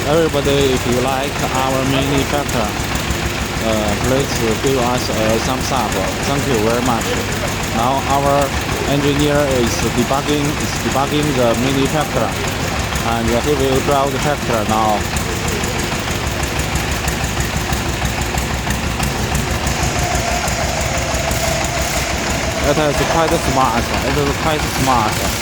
Everybody, if you like our mini tractor, please give us a thumbs up. Thank you very much. Now our engineer is debugging the mini tractor, and he will drive the tractor now. It is quite smart.